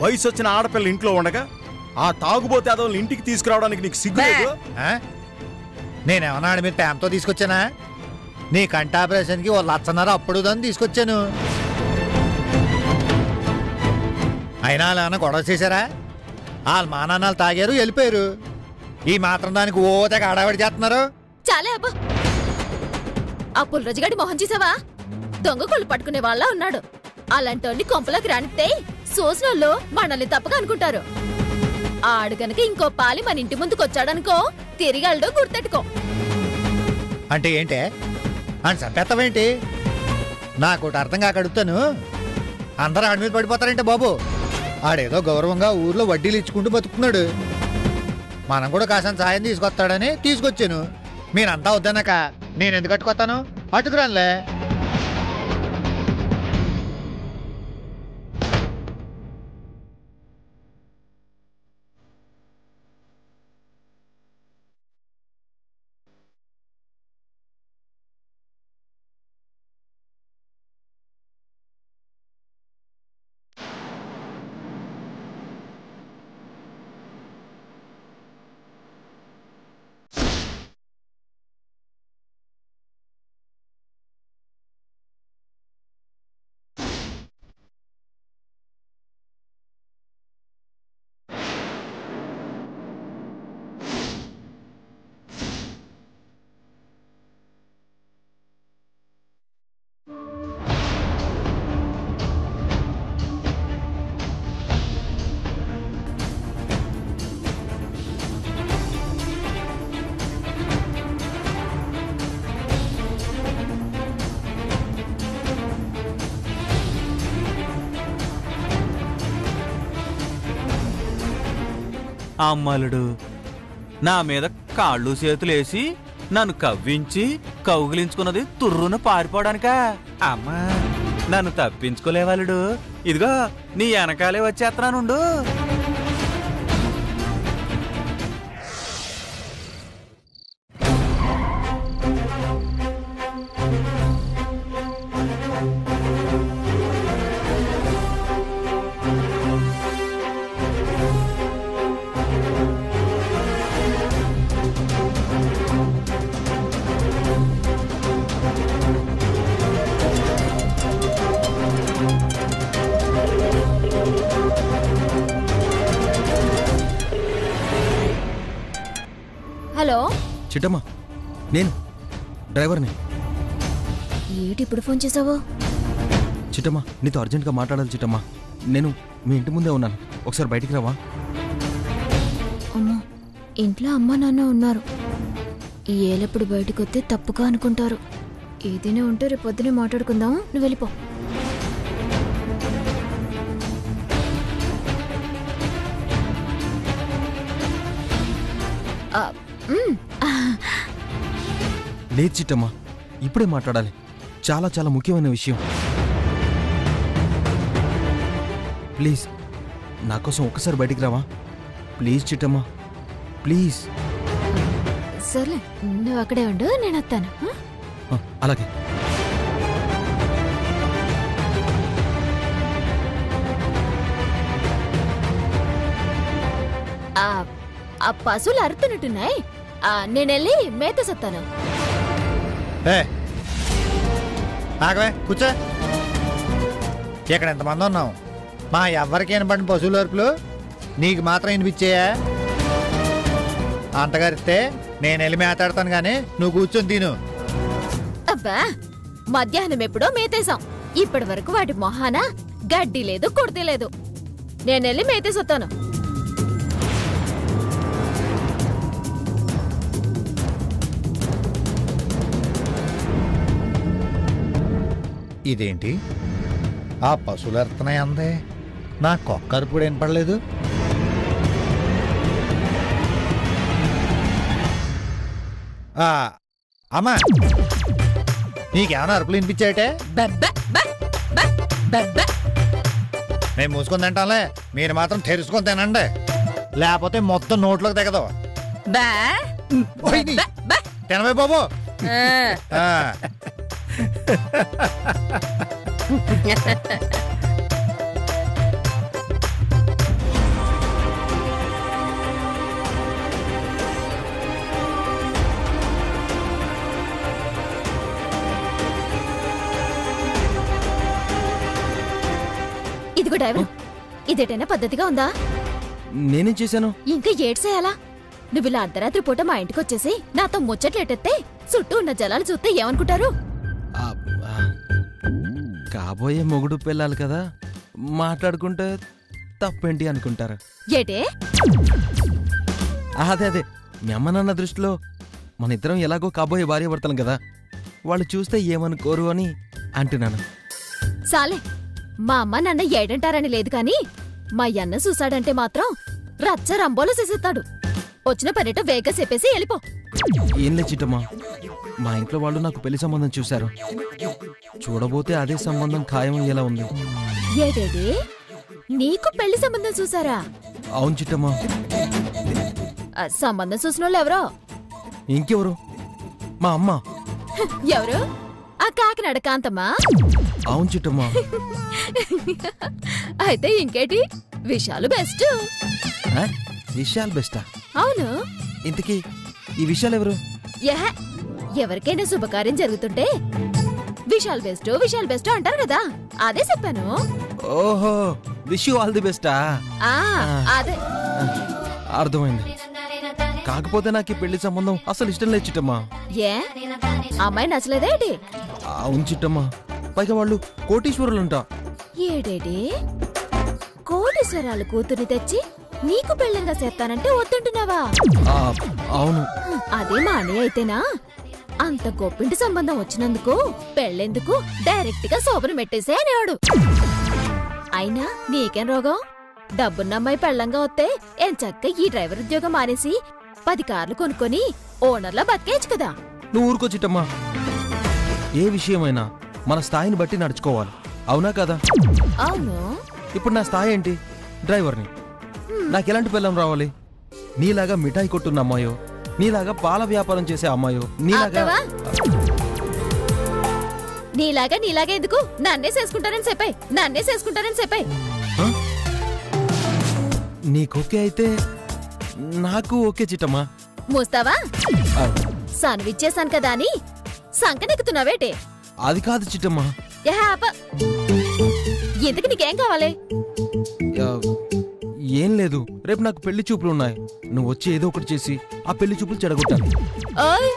వయసు వచ్చిన ఆడపిల్ల ఇంట్లో ఉండగా ఆ తాగుబోతే అదోళ్ళని ఇంటికి తీసుకురావడానికి నీకు సిగ్గులేదు? నేనేమన్నా మీరు ప్రేమతో తీసుకొచ్చానా? నీ కంటి ఆపరేషన్కి ఓ 1,00,000 అప్పుడు దాన్ని తీసుకొచ్చాను. అయినా అలా గొడవ చేశారా? వాళ్ళ మా నాన్నలు తాగారు, వెళ్ళిపోయారు. ఈ మాత్రం దానికి ఓతగా ఆడవాడి చేస్తున్నారు. చాలే అబ్బా. ఆ పుల్రజగాడి మొహం చూసావా? దొంగ కొళ్ళు పట్టుకునే వాళ్ళ ఉన్నాడు. అలాంటి కొంపలోకి రానిస్తే సోసినోళ్ళు మనల్ని తప్పగా అనుకుంటారు. ఆడు గనక ఇంకో పాలి మన ఇంటి ముందుకు వచ్చాడనుకో, తిరిగాళ్ళో గుర్తెట్టుకో. అంటే ఏంటే అని చంపేస్తావేంటి? నాకు అర్థం కాక అడుగుతాను. అందరూ ఆడి మీద పడిపోతారంటే బాబు. ఆడేదో గౌరవంగా ఊర్లో వడ్డీలు ఇచ్చుకుంటూ బతుకుతున్నాడు. మనం కూడా కాసిన సాయం తీసుకొస్తాడని తీసుకొచ్చాను. మీరంతా వద్దన్నాక నేను ఎందుకు కట్టుకొస్తాను? అటుకురానులే. అమ్మలుడు నా మీద కాళ్ళు చేతులేసి నన్ను కవ్వించి కౌగిలించుకున్నది తుర్రున పారిపోవడానికా? అమ్మా నన్ను తప్పించుకోలేవాలుడు. ఇదిగో నీ వెనకాలే వచ్చేస్తున్నానుండు. హలో చిట్టమ్మా, నేను డ్రైవర్ని. ఏంటి ఇప్పుడు ఫోన్ చేసావు? చిట్టమ్మా, నీతో అర్జెంట్గా మాట్లాడాలి చిట్టమ్మా. నేను మీ ఇంటి ముందే ఉన్నాను, ఒకసారి బయటికి రావా? అమ్మా, ఇంట్లో అమ్మా నాన్న ఉన్నారు. ఈ ఏలప్పుడు బయటకు వస్తే తప్పుగా అనుకుంటారు. ఏదైనా ఉంటే రేపు పొద్దునే మాట్లాడుకుందాం. నువ్వు వెళ్ళిపో. లేదు చిట్టమ్మా, ఇప్పుడే మాట్లాడాలి. చాలా చాలా ముఖ్యమైన విషయం. ప్లీజ్ నా కోసం ఒక్కసారి బయటికి రావా? Please Chittamma, please. సర్లే, నువ్వు అక్కడే ఉండు, నేను వస్తాను. అలాగే. ఆ పశువులు అరుతున్నట్టున్నాయి. నేనెళ్ళి మేత సత్తాను. ఆగవే, కూర్చో. ఇక్కడ ఎంతమంది ఉన్నాం? మా ఎవ్వరికి వినపడిన పశువుల అరుపులు నీకు మాత్రం వినిపించేయా? అంతగారిస్తే నేను వెళ్ళి మాట్లాడతాను గానీ నువ్వు కూర్చొని తిను. అబ్బా, మధ్యాహ్నం ఎప్పుడో మేతేశాం. ఇప్పటి వరకు వాటి మొహాన గడ్డి లేదు, కుడితే లేదు. నేనెళ్ళి మేతేసొత్తాను. ఇదేంటి ఆ పశువులు అరుతున్నాయి అందే? నా కుక్క అరుపు కూడా వినపడలేదు. అమ్మా, నీకేమైనా అరుపులు వినిపించాయటే? మేము మూసుకొని తింటాంలే, మీరు మాత్రం తెరుచుకొని తినండి, లేకపోతే మొత్తం నోట్లోకి దిగదు. తినవే బాబు. ఇదిగో డ్రైవర్, ఇదేటైనా పద్ధతిగా ఉందా? నేనేం చేశాను? ఇంకా ఏడ్సేయాలా? నువ్వు ఇలా అర్ధరాత్రి పూట మా ఇంటికి వచ్చేసి నాతో ముచ్చట్లేటెత్తే చుట్టూ ఉన్న జలాలు చూస్తే ఏమనుకుంటారు? ఆ, ఆ, కాబోయే మొగుడు పిల్లలు కదా, మాట్లాడుకుంటే తప్పేంటి అనుకుంటారు. ఏటే? అదే అదే, మీ అమ్మ నాన్న దృష్టిలో మన ఇద్దరం ఎలాగో కాబోయే భార్య భర్తలం కదా, వాళ్ళు చూస్తే ఏమనుకోరు అని అంటున్నాను. సాలే, మా అమ్మ నాన్న ఏడంటారని లేదు కాని మా అన్న చూసాడంటే మాత్రం రచ్చ రంబోలో చేసేస్తాడు. వచ్చిన పనిట వేగ చెప్పేసి వెళ్ళిపో. ఏం లే చిట్టమ్మా, మా ఇంట్లో వాళ్ళు నాకు పెళ్లి సంబంధం చూశారు. చూడబోతే అదే సంబంధం ఖాయం అయ్యేలా ఉంది. ఏడేడి, నీకు పెళ్లి సంబంధం చూసారా? అవును చిట్టమ్మా. ఆ సంబంధం చూసిన వాళ్ళు ఎవరో? ఇంకెవరు? మా అమ్మ. ఎవరు? ఆ కాకినాడ కాంతమ్మా? అవును చిట్టమ్మా. అయితే ఇంకేటి, విషయాలు బెస్ట్. ఆ? విషయాలు బెస్టా? అవును. ఇంతకీ ఈ విషయాలు ఎవరు? యహ, ఎవరికైనా శుభకార్యం జరుగుతుంటే విషయాలు బెస్ట్ అంటారు కదా, అదే చెప్పాను. ఓహో, విష్ యూ ఆల్ ది బెస్టా? ఆ అదే. అర్థమైంది. కాకపోతే నాకు ఈ పెళ్లి సంబంధం అసలు ఇష్టం లేదు చిట్టమ్మా. ఏ, అమ్మాయి నచ్చలేదేటి? అవును చిట్టమ్మా, పైగా వాళ్ళు కోటీశ్వరులంట. ఏడేటి, కోటీశ్వరాలు కూతుర్ని తెచ్చి నీకు పెళ్ళంగా చేస్తానంటే వద్దంటున్నావా? ఆ, అవును. అదే మా అన్నయ్య అయితేనా అంత గొప్పింటి సంబంధం వచ్చినందుకు పెళ్ళెందుకు, డైరెక్ట్ గా శోభను మెట్టేసే అనేవాడు. అయినా నీకేం రోగం? డబ్బున్నమ్మాయి పెళ్ళంగా వస్తే ఏం చక్క ఈ డ్రైవర్ ఉద్యోగం మానేసి 10 కార్లు కొనుక్కొని ఓనర్లా బతికేయచ్చు కదా. నువ్వు ఊరుకో చిట్టమ్మా. ఏ విషయమైనా మన స్థాయిని బట్టి నడుచుకోవాలి, అవునా కదా? అవును. ఇప్పుడు నా స్థాయి ఏంటి? డ్రైవర్ని. నాకెలాంటి పిల్లం రావాలి? నీలాగా మిఠాయి కొట్టున్న అమ్మాయో, నీలాగా పాల వ్యాపారం చేసే అమ్మాయో, నీలాగా ఆపుతావా? నీలాగా ఎందుకు? నన్నే చేసుకుంటానని చెప్పాయి. ఆ? నీకోకే అయితే నాకు ఓకే చిట్టమ్మా. మూస్తావా? ఆ, సనువిచ్చేశాను కదా అని సంకనెక్కుతున్నావేటే? అది కాదు చిట్టమ్మా. ఇంతకు నీకేం కావాలి? ఆ, ఏం లేదు, రేపు నాకు పెళ్లి చూపులు ఉన్నాయి. నువ్వు వచ్చి ఏదో ఒకటి చేసి ఆ పెళ్లి చూపులు చెడగొట్టాను. ఓయ్,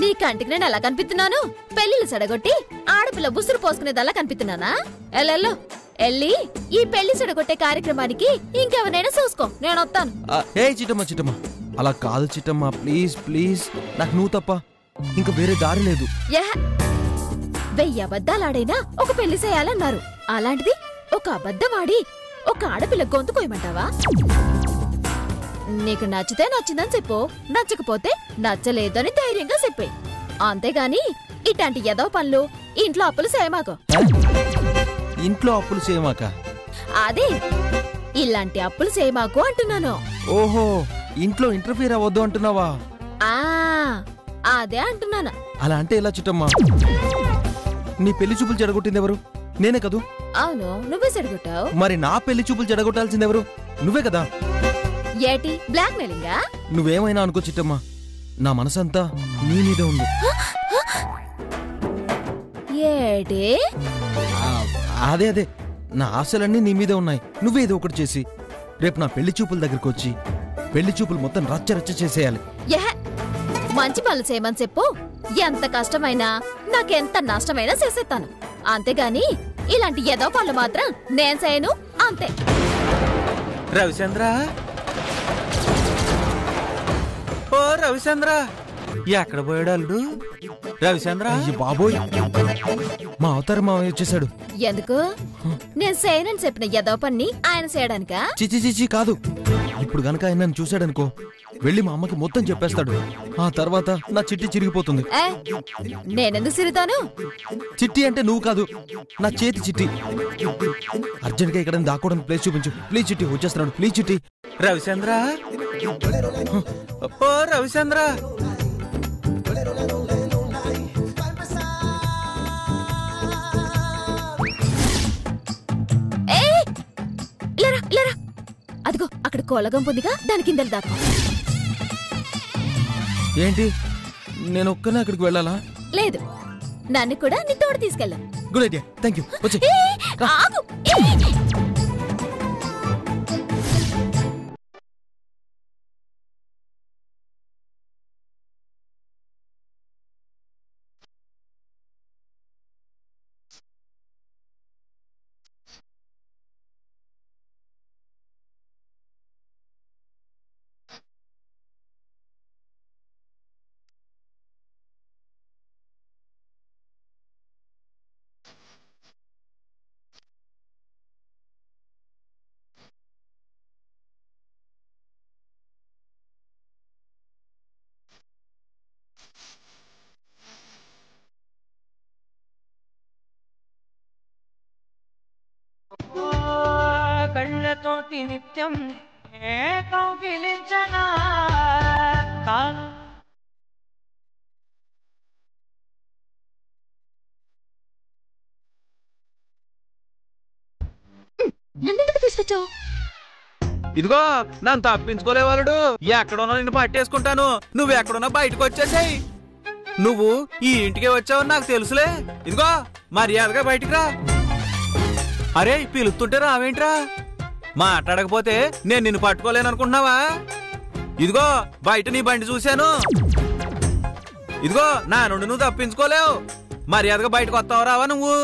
నీ కంటికి నేను ఎలా కనిపిస్తున్నాను? పెళ్లిళ్ళు చెడగొట్టి ఆడపిల్ల బుసురు పోసుకునేదల్లా కనిపిస్తున్నానా? ఎల్లెల్లో ఎల్లి ఈ పెళ్లి చెడగొట్టే కార్యక్రమానికి ఇంకెవరైనా చూసుకో, నేను వస్తాను. ఏ చిట్టమ్మా, అలా కాదు చిట్టమ్మా, ప్లీజ్ ప్లీజ్, నాకు నువ్వు తప్ప ఇంకా వేరే దారి లేదు. 1000 అబద్ధాలాడైనా ఒక పెళ్లి చేయాలన్నారు. అలాంటిది ఒక అబద్ధమాడి ఒక ఆడపిల్ల గొంతు కోయమంటావా? నీకు నచ్చితే నచ్చిందని చెప్పు, నచ్చకపోతే నచ్చలేదని ధైర్యంగా చెప్పే. అంతేగాని ఇట్లాంటి ఎదవ పనులు ఇంట్లో అప్పులు చేయమాకు. ఇంట్లో అప్పులు చేయమాక? అదే, ఇలాంటి అప్పులు చేయమాకు అంటున్నాను. ఓహో, ఇంట్లో ఇంటర్ఫీర్ అవ్వద్దు అంటున్నావా? ఆ అదే అంటున్నాను. అలా అంటే ఎలా చిట్టమ్మా? నీ పెళ్లి చూపులు చెడగొట్టింది ఎవరు? నేనే కదూ? అవును, నువ్వే చెడగొట్టావు. మరి నా పెళ్లి చూపులు చెడగొట్టాల్సింది ఎవరు? నువ్వే కదా? ఏటి బ్లాక్ మెయిలింగా? నువ్వేమైనా అనుకో చిట్టమ్మా, నా మనసంతా నీ మీదే ఉంది. ఏటి? అదే అదే, నా ఆశలన్నీ నీ మీదే ఉన్నాయి. నువ్వేదో ఒకటి చేసి రేపు నా పెళ్లి చూపుల దగ్గరకు వచ్చి పెళ్లి చూపులు మొత్తం రచ్చ రచ్చ చేసేయాలి. మంచి పనులు చేయమని చెప్పు, ఎంత కష్టమైనా నాకెంత నష్టమైనా చేసేస్తాను. అంతేగాని ఇలాంటి ఏదో పనులు మాత్రం నేను చేయను, అంతే. రవిచంద్ర, ఓ రవిచంద్ర, ఎక్కడ పోయాడు అల్లుడు? రవిచంద్ర, అయ్య బాబోయ్, మా అవతార మావయ్య వచ్చేసాడు. ఎందుకు? నేను చేయనని చెప్పిన ఏదో పని ఆయన చేయడానికా? చిచి చిచి కాదు. ఇప్పుడు గనక ఆయన నన్ను చూశాడనుకో, వెళ్ళి మా అమ్మకి మొత్తం చెప్పేస్తాడు. ఆ తర్వాత నా చిట్టి చిరిగిపోతుంది. నేనెందుకు సిరుతాను? చిట్టి అంటే నువ్వు కాదు, నా చేతి చిట్టి. అర్జెంట్ గా ఇక్కడ దాక్కోవడానికి ప్లేస్ చూపించు ప్లీజ్. చిట్టి వచ్చేస్తున్నాడు, ప్లీజ్ చిట్టి. రవిచంద్ర, ఓ రవిచంద్ర, ఇలారా, అదిగో అక్కడ కోలగంపు ఉందిగా, దాని కింద దాకా. ఏంటి, నేను ఒక్కనే అక్కడికి వెళ్ళాలా? లేదు, నన్ను కూడా నీ తోడు తీసుకెళ్ళా. Good idea, thank you. వచ్చి ఆగు. నిత్యం ఏకం విలించనా నన్నెందుకు తీసుకొచ్చావు? ఇదిగో నన్ను తప్పించుకోలేవాడు. ఎక్కడున్నా నిన్ను పట్టేసుకుంటాను. నువ్వు ఎక్కడున్నా బయటకు వచ్చేసాయి. నువ్వు ఈ ఇంటికే వచ్చావని నాకు తెలుసులే. ఇదిగో మర్యాదగా బయటికి రా. అరే పిలుస్తుంటే రావేంట్రా? మాట్లాడకపోతే నేను నిన్ను పట్టుకోలేను అనుకుంటున్నావా? ఇదిగో బయట నీ బండి చూశాను. ఇదిగో నా నుండి నువ్వు తప్పించుకోలేవు. మర్యాదగా బయటకు వస్తావు రావా నువ్వు?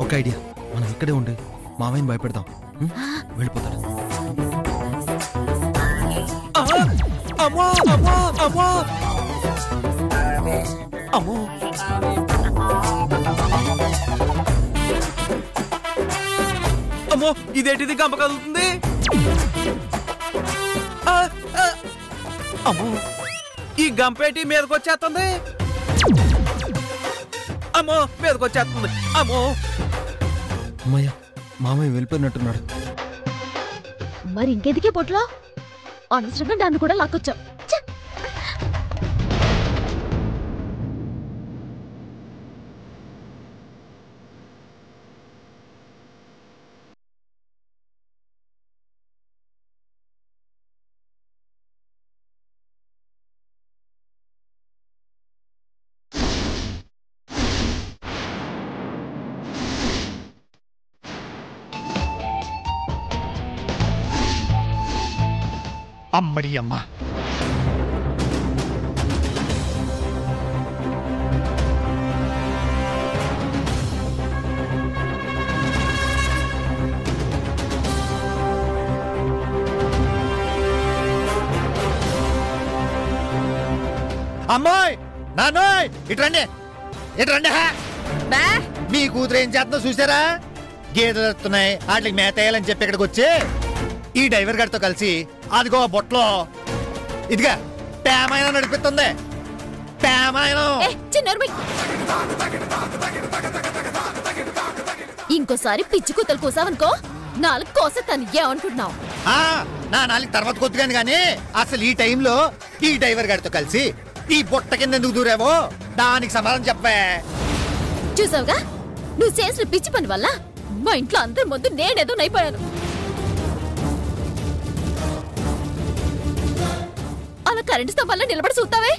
ఒక ఐడియా, మనం ఇక్కడే ఉండి మావయ్యని భయపెడదాం. వెళ్ళిపోతాడు. అమ్మో అమ్మో అమ్మో అమ్మో అమ్మో ఇదేంటిది గంప కదులుతుంది. అమ్మో ఈ గంపేటి మీదకొచ్చేస్తుంది. అమ్మో మీదకొచ్చేస్తుంది. అమ్మో అమ్మయ్య, మామయ్య వెళ్ళిపోయినట్టున్నాడు. మరి ఇంకెదికే పొట్లో అనవసరంగా నన్ను కూడా లాక్కొచ్చావు. అమ్మడి అమ్మ. అమ్మాయి నాన్నోయ్ ఇట్రండి ఇట్రండి. మీ కూతురు ఏం చేస్తుందో చూసారా? గేదెలు వస్తున్నాయి, వాటికి మేత వేయాలని చెప్పి ఇక్కడికి వచ్చి ఈ డ్రైవర్ గారితో కలిసి అదిగో బొట్లో ఇదిగా పేమాయనం నడిపిస్తుంది. పేమాయనం. ఇంకోసారి పిచ్చి కూతలు కూసావనుకో, నాలుగు కోసతాను. ఏమనుకుంటున్నావు? నా నాలుగు తర్వాత కొద్దిగాని గాని అసలు ఈ టైంలో ఈ డ్రైవర్ గారితో కలిసి ఈ బొట్ట కింద ఎందుకు దూరావో దానికి సమాధానం చెప్పే. చూసావుగా, నువ్వు చేసిన పిచ్చి పని వల్ల మా ఇంట్లో అందరి ముందు నేనేదో నైపోయాను. అలా కరెంటు స్తంభాల్లో నిలబడి చూస్తావే,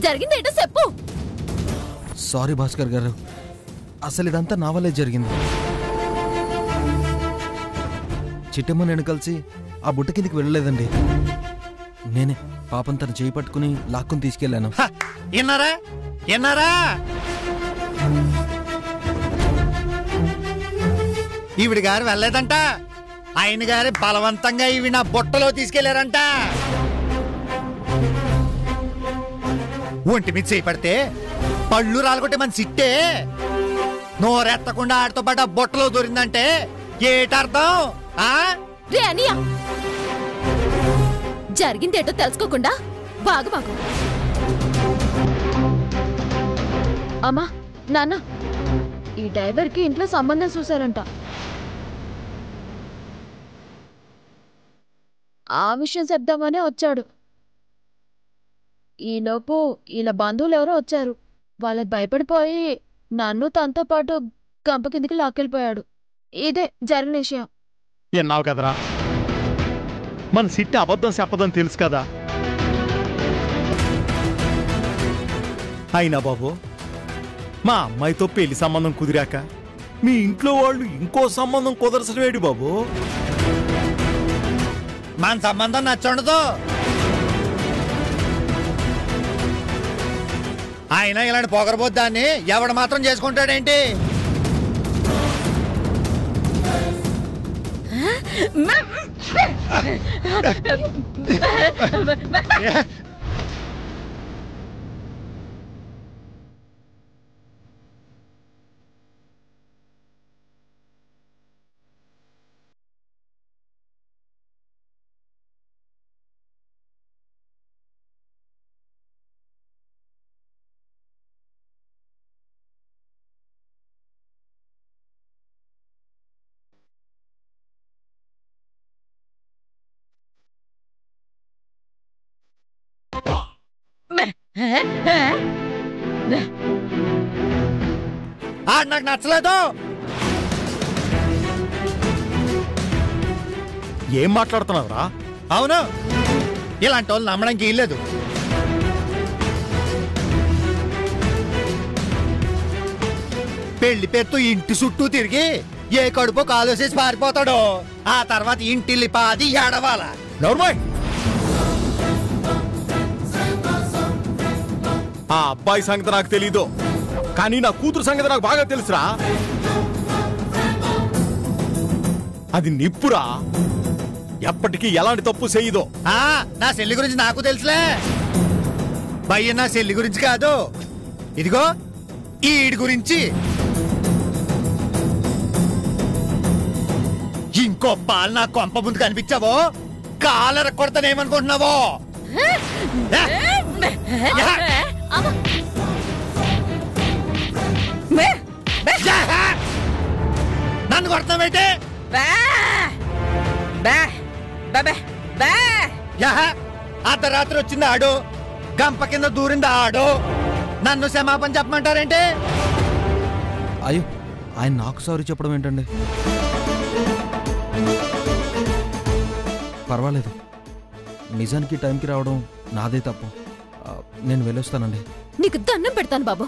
జరిగిందేంటో చెప్పు. సారీ భాస్కర్ గారు, అసలు ఇదంతా నా వల్లే జరిగింది. చిట్టమ్మ నేను కలిసి ఆ బుట్ట కిందికి వెళ్ళలేదండి. నేనే పాపం తను చేయి పట్టుకుని లాక్కుని తీసుకెళ్లాను. విన్నారా విన్నారా? ఈవిడి గారు వెళ్ళలేదంట, ఆయన గారి బలవంతంగా ఇవి నా బుట్టలో తీసుకెళ్లారంట. ఒంటి మీద చేయి పడితే పళ్ళు రాలగొట్టే మన సిట్టే నోరెత్తకుండా ఆడితో పాటు ఆ బుట్టలో దొరిందంటే ఏటర్థం? రే అనియా, జరిగిందేటో తెలుసుకోకుండా బాగు. అమ్మా నాన్న, ఈ డ్రైవర్ కి ఇంట్లో సంబంధం చూసారంట. ఆ విషయం చెప్దామనే వచ్చాడు. ఈలోపు ఇలా బంధువులు ఎవరో వచ్చారు. వాళ్ళకి భయపడిపోయి నన్ను తనతో పాటు గంప కిందికి లాక్కెళ్ళిపోయాడు. ఇదే జరిగిన విషయం. విన్నావు కదరా, మన సిట్టి అబద్ధం చెప్పదని తెలుసు కదా. అయినా బాబు, మా అమ్మాయితో పెళ్లి సంబంధం కుదిరాక మీ ఇంట్లో వాళ్ళు ఇంకో సంబంధం కుదరసలేడు బాబు. మన సంబంధం నచ్చుండదు. ఆయన ఇలాంటి పొగరబోద్దాన్ని ఎవడు మాత్రం చేసుకుంటాడేంటి? ఆడు నాకు నచ్చలేదు. ఏం మాట్లాడుతున్నావురా? అవును, ఇలాంటి వాళ్ళు నమ్మడానికి ఇల్లేదు. పెళ్లి పెత్తు ఇంటి చుట్టూ తిరిగి ఏ కడుపు కాలుసేసి పారిపోతాడో ఆ తర్వాత ఇంటిల్లి పాది ఏడవాల. నోర్మోయ్, ఆ అబ్బాయి సంగతి నాకు తెలీదు, కానీ నా కూతురు సంగతి నాకు బాగా తెలుసురా. అది నిప్పురా, ఎప్పటికీ ఎలాంటి తప్పు చేయదో. నా చెల్లి గురించి నాకు తెలుసులే భయ్య, నా చెల్లి గురించి కాదు, ఇదిగో ఈడి గురించి. ఇంకో పాలు నా కొంప ముందు కనిపించావో కాలర కొడతానేమనుకుంటున్నావో? నన్ను కొడతావేంటి? అర్ధరాత్రి వచ్చింది ఆడు, గంప కింద దూరింది ఆడు, నన్ను క్షమాపణ చెప్పమంటారేంటి? అయ్యో, ఆయన నాకు సారీ చెప్పడం ఏంటండి? పర్వాలేదు, నిజానికి టైంకి రావడం నాదే తప్పు. నేను వెళ్ళొస్తానండి. నీకు దండం పెడతాను బాబు,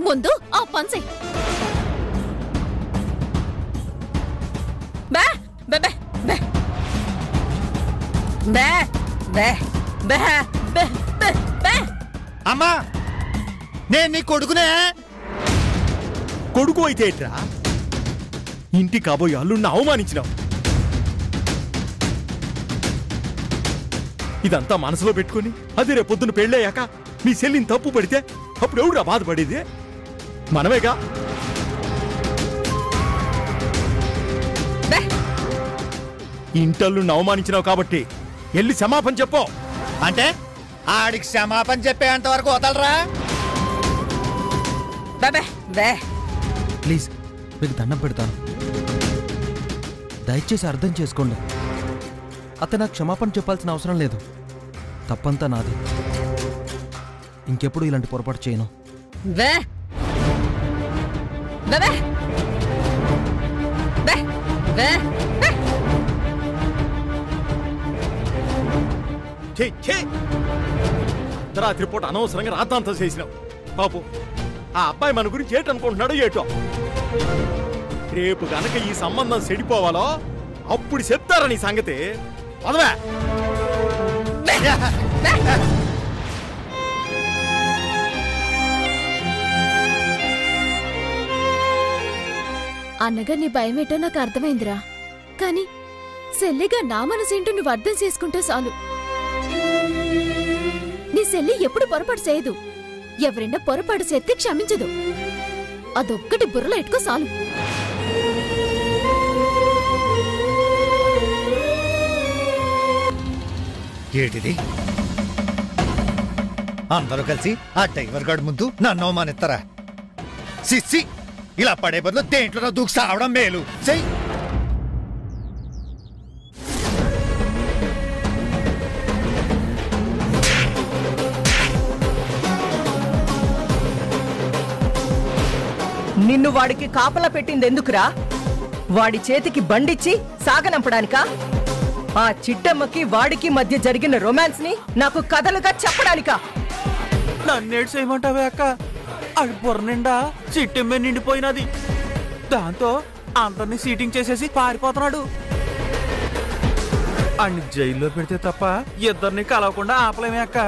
ముందు ఆ పంచే. అమ్మా, నేను నీ కొడుకునే. కొడుకు అయితే ఏంట్రా? ఇంటి కాబోయే అల్లుడిని అవమానించినావు. ఇదంతా మనసులో పెట్టుకుని అది రేపొద్దున పెళ్ళయ్యాక మీ చెల్లిని తప్పు పడితే అప్పుడు ఎవడురా బాధపడేది? మనమేగా. ఇంటల్లుని అవమానించినావు కాబట్టి వెళ్ళి క్షమాపణ చెప్పు. అంటే ఆడికి క్షమాపణ చెప్పేంత వరకు వదలరా? ప్లీజ్, మీకు దండం పెడతాను, దయచేసి అర్థం చేసుకోండి. అతను నాకు క్షమాపణ చెప్పాల్సిన అవసరం లేదు, తప్పంతా నాది. ఇంకెప్పుడు ఇలాంటి పొరపాటు చేయను. రాత్రి పూట అనవసరంగా రాతాంతం చేసినావు. పాపు, ఆ అబ్బాయి మన గురించి ఏంటనుకుంటున్నాడో ఏటో. రేపు గనక ఈ సంబంధం చెడిపోవాలో అప్పుడు చెప్తారా నీ సంగతి. పదవే. అన్నగా నీ భయమేటో నాకు అర్థమైందిరా, కాని సెల్లిగా నా మనసేంటో నువ్వు అర్థం చేసుకుంటే చాలు. నీ సెల్లి ఎప్పుడు పొరపాటు చేయదు, ఎవరైనా పొరపాటు చేస్తే క్షమించదు. అదొక్కటి బుర్రలో ఎట్టుకో చాలు. ఏంటిది? అందరూ కలిసి ఆ డ్రైవర్ గార్డ్ ముందు నన్ను అవమానిస్తారా? సిస్సి, ఇలా పడే బదులు దేంట్లో దూకు సావడం మేలు. చెయ్యి. నిన్ను వాడికి కాపలా పెట్టిందెందుకురా? వాడి చేతికి బండిచ్చి సాగనంపడానికా? ఆ చిట్టమ్మకి వాడికి మధ్య జరిగిన రొమాన్స్ ని నాకు కథలుగా చెప్పడానికా? నన్నేడు చేయమంటావే అక్క? అది బుర్ర నిండా చిట్టెమ్మే నిండిపోయినది, దాంతో అందరినీ సీటింగ్ చేసేసి పారిపోతున్నాడు. అన్ని జైల్లో పెడితే తప్ప ఇద్దరిని కలవకుండా ఆపలేమే అక్క.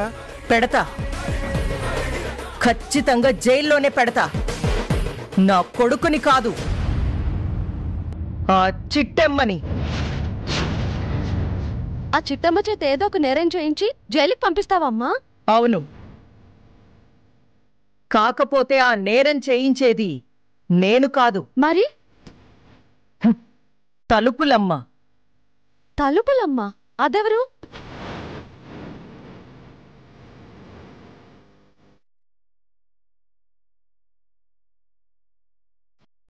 పెడతా, ఖచ్చితంగా జైల్లోనే పెడతా. నా కొడుకుని కాదు, ఆ చిట్టెమ్మని. ఆ చిట్టమ్మ చేత ఏదో ఒక నేరం చేయించి జైలుకి పంపిస్తావమ్మా? అవును, కాకపోతే ఆ నేరం చేయించేది నేను కాదు. మరి తలుపులమ్మ. తలుపులమ్మ అదెవరు?